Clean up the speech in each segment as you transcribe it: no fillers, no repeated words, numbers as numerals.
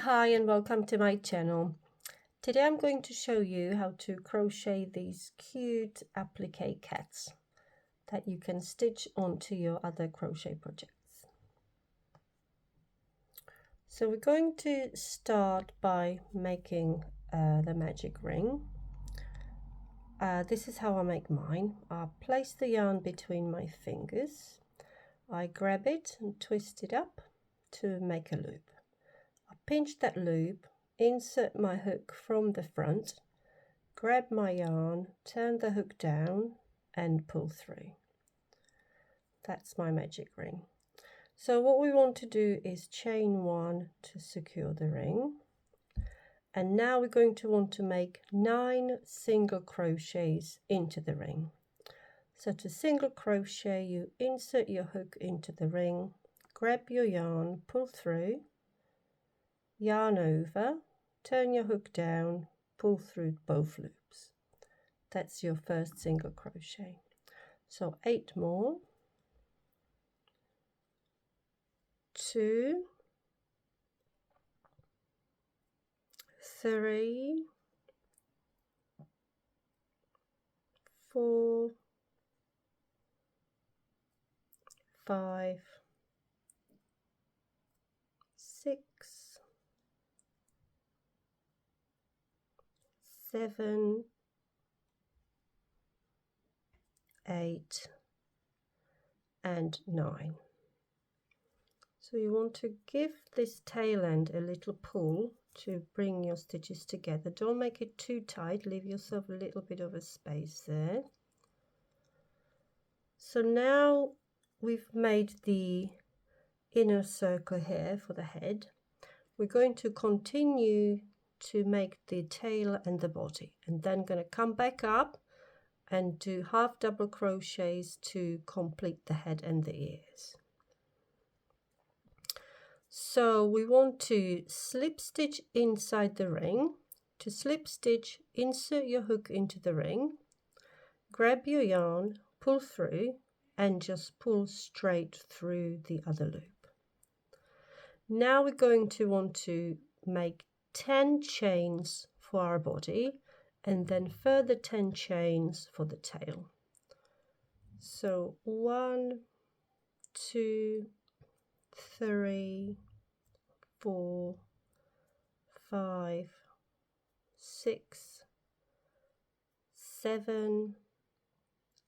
Hi and welcome to my channel. Today I'm going to show you how to crochet these cute applique cats that you can stitch onto your other crochet projects. So we're going to start by making the magic ring. This is how I make mine. I place the yarn between my fingers. I grab it and twist it up to make a loop. I pinch that loop, insert my hook from the front, grab my yarn, turn the hook down and pull through. That's my magic ring. So what we want to do is chain 1 to secure the ring. And now we're going to want to make 9 single crochets into the ring. So to single crochet, you insert your hook into the ring, grab your yarn, pull through, yarn over, turn your hook down, pull through both loops. That's your first single crochet. So 8 more, 2, 3, 4, 5, 6, 7, 8 and 9. So you want to give this tail end a little pull to bring your stitches together. Don't make it too tight, leave yourself a little bit of a space there. So now we've made the inner circle here for the head. We're going to continue to make the tail and the body, and then going to come back up and do half double crochets to complete the head and the ears. So we want to slip stitch inside the ring. To slip stitch, insert your hook into the ring, grab your yarn, pull through and just pull straight through the other loop. Now we're going to want to make 10 chains for our body and then further 10 chains for the tail. So 1, 2, 3, 4, 5, 6, 7,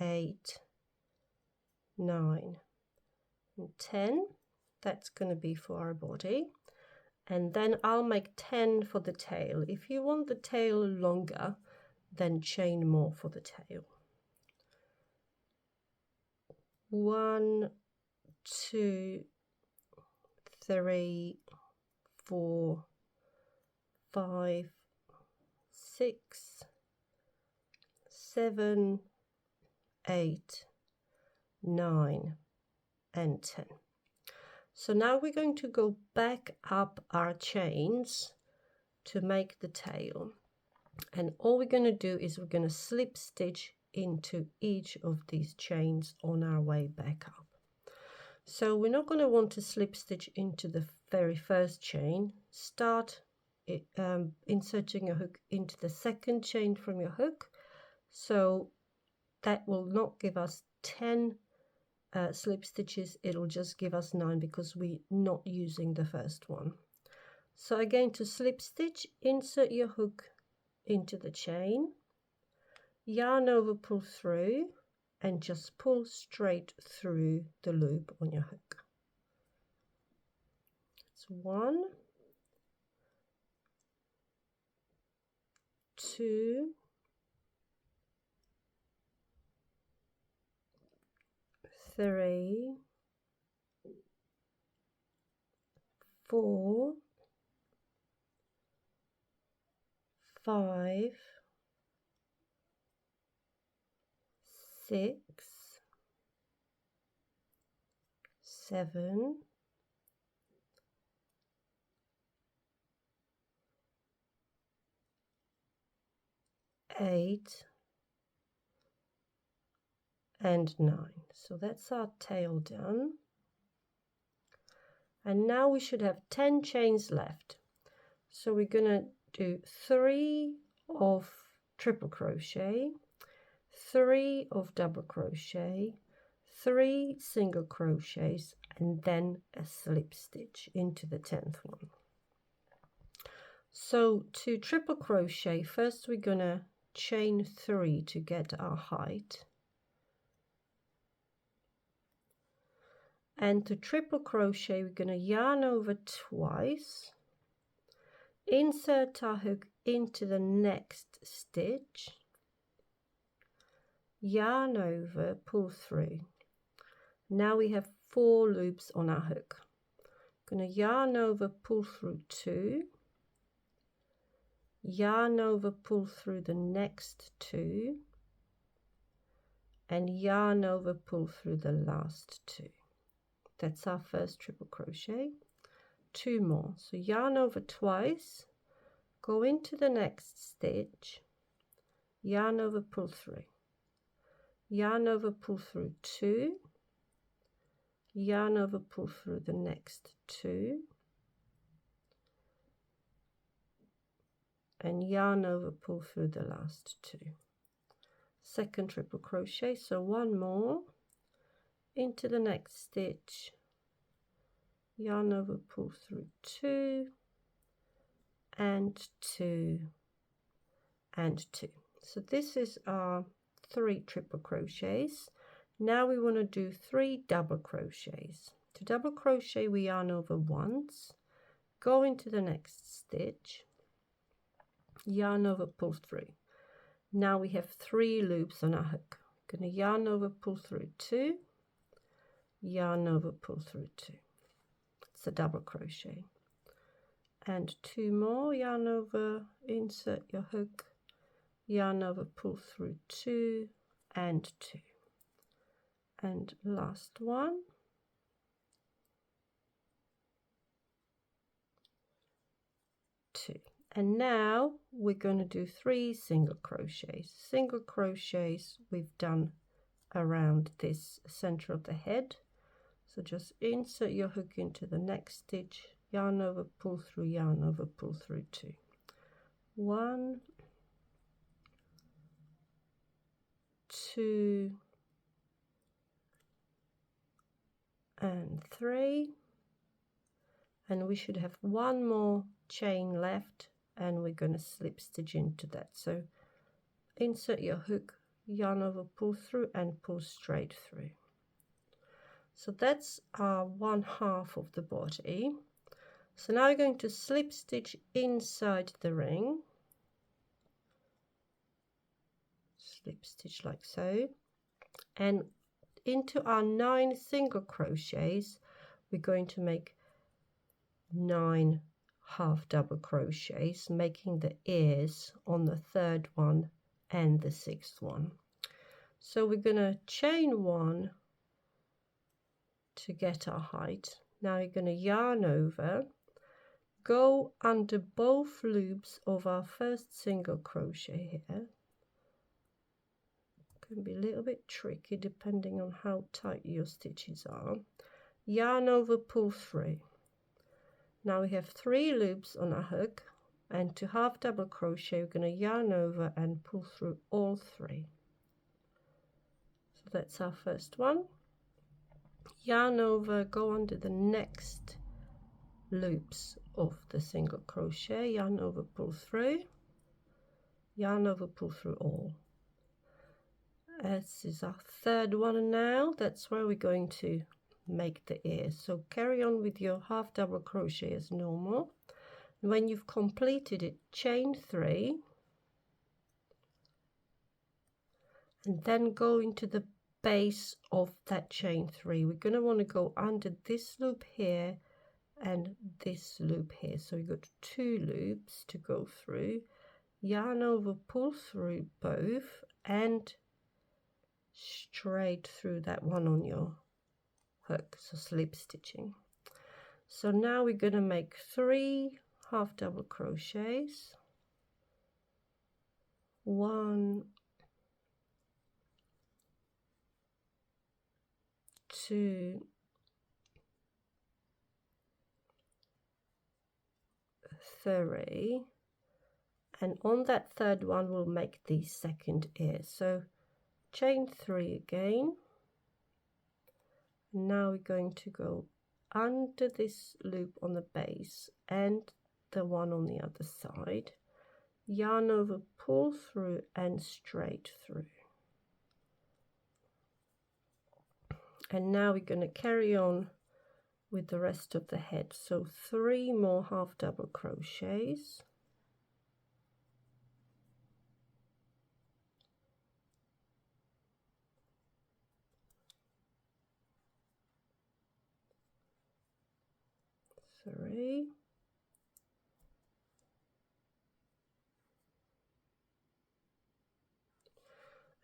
8, 9 and 10. That's going to be for our body, and then I'll make 10 for the tail. If you want the tail longer, then chain more for the tail. 1, 2, 3, 4, 5, 6, 7, 8, 9 and 10. So now we're going to go back up our chains to make the tail, and all we're going to do is we're going to slip stitch into each of these chains on our way back up. So we're not going to want to slip stitch into the very first chain. Start inserting a hook into the second chain from your hook, so that will not give us 10 slip stitches, it'll just give us 9 because we're not using the first one. So again, to slip stitch, insert your hook into the chain, yarn over, pull through and just pull straight through the loop on your hook. It's 1, 2, 3, 4, 5, 6, 7, 8 and 9. So that's our tail done. And now we should have 10 chains left. So we're gonna do 3 of triple crochet, 3 of double crochet, 3 single crochets, and then a slip stitch into the 10th one. So to triple crochet, first we're gonna chain 3 to get our height, and to triple crochet we're gonna yarn over twice, insert our hook into the next stitch, yarn over, pull through. Now we have 4 loops on our hook. Gonna yarn over, pull through 2, yarn over, pull through the next 2, and yarn over, pull through the last 2. That's our first triple crochet. 2 more. So yarn over twice, go into the next stitch, yarn over, pull through, yarn over, pull through 2, yarn over, pull through the next 2, and yarn over, pull through the last 2. Second triple crochet, so 1 more, into the next stitch, yarn over, pull through 2 and 2 and 2. So this is our 3 triple crochets. Now we want to do 3 double crochets. To double crochet we yarn over once, go into the next stitch, yarn over, pull through. Now we have 3 loops on our hook. Gonna yarn over, pull through 2, yarn over, pull through 2. It's a double crochet. And 2 more, yarn over, insert your hook, yarn over, pull through 2 and 2. And last one. 2. And now we're going to do 3 single crochets. Single crochets we've done around this center of the head. So just insert your hook into the next stitch, yarn over, pull through, yarn over, pull through 2. 1, 2, and 3. And we should have 1 more chain left, and we're going to slip stitch into that. So insert your hook, yarn over, pull through, and pull straight through. So that's our 1/2 of the body. So now we're going to slip stitch inside the ring, slip stitch like so, and into our 9 single crochets we're going to make 9 half double crochets, making the ears on the 3rd one and the 6th one. So we're going to chain 1 to get our height. Now we're going to yarn over, go under both loops of our first single crochet here. Can be a little bit tricky depending on how tight your stitches are. Yarn over, pull through. Now we have 3 loops on our hook, and to half double crochet we're going to yarn over and pull through all 3. So that's our first one. Yarn over, go under the next loops of the single crochet, yarn over, pull through, yarn over, pull through all. This is our 3rd one now. That's where we're going to make the ears. So carry on with your half double crochet as normal. When you've completed it, chain 3 and then go into the base of that chain 3. We're going to want to go under this loop here and this loop here. So you've got 2 loops to go through. Yarn over, pull through both and straight through that one on your hook, so slip stitching. So now we're going to make 3 half double crochets, 1, 2, 3, and on that third one we'll make the second ear. So chain 3 again. Now we're going to go under this loop on the base and the one on the other side, yarn over, pull through and straight through. And now we're going to carry on with the rest of the head. So 3 more half double crochets, three,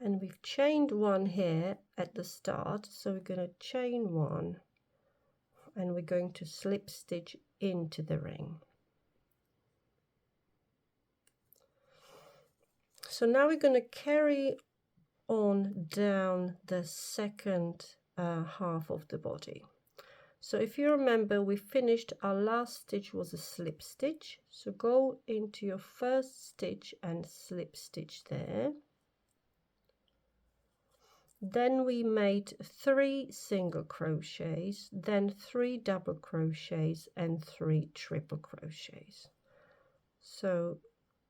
and we've chained 1 here at the start, so we're going to chain 1 and we're going to slip stitch into the ring. So now we're going to carry on down the second half of the body. So if you remember, we finished, our last stitch was a slip stitch, so go into your first stitch and slip stitch there. Then we made 3 single crochets, then 3 double crochets and 3 triple crochets. So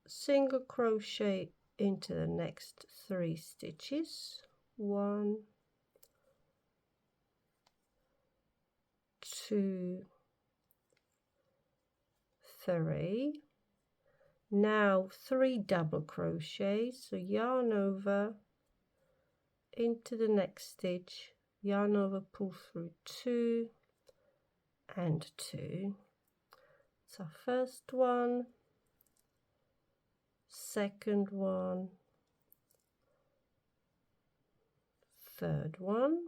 single crochet into the next 3 stitches, 1, 2, 3. Now 3 double crochets, so yarn over into the next stitch, yarn over, pull through 2 and 2. It's our first one, second one, third one,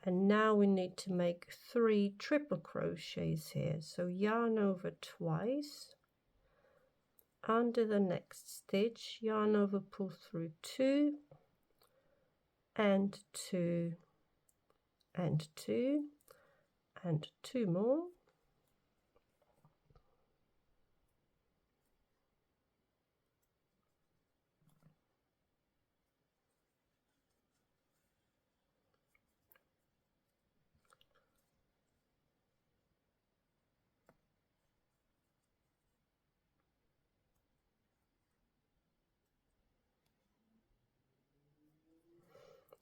and now we need to make 3 triple crochets here. So yarn over twice, under the next stitch, yarn over, pull through 2 and 2 and 2 and 2 more,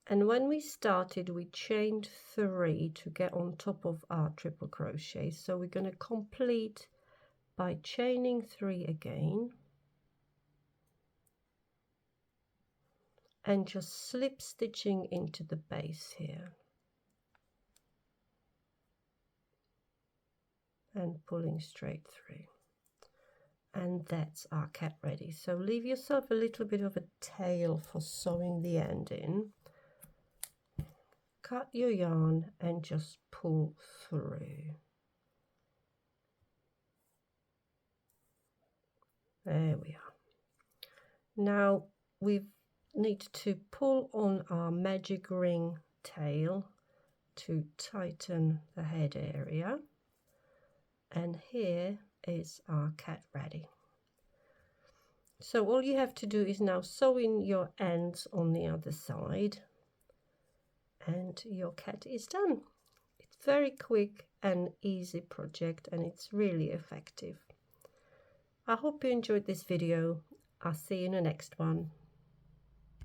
and when we started we chained 3 to get on top of our triple crochet, so we're going to complete by chaining 3 again and just slip stitching into the base here and pulling straight through, and that's our cat ready. So leave yourself a little bit of a tail for sewing the end in. Cut your yarn and just pull through. There we are. Now we need to pull on our magic ring tail to tighten the head area, and here is our cat ready. So all you have to do is now sew in your ends on the other side and your cat is done. It's very quick and easy project, and it's really effective. I hope you enjoyed this video. I'll see you in the next one.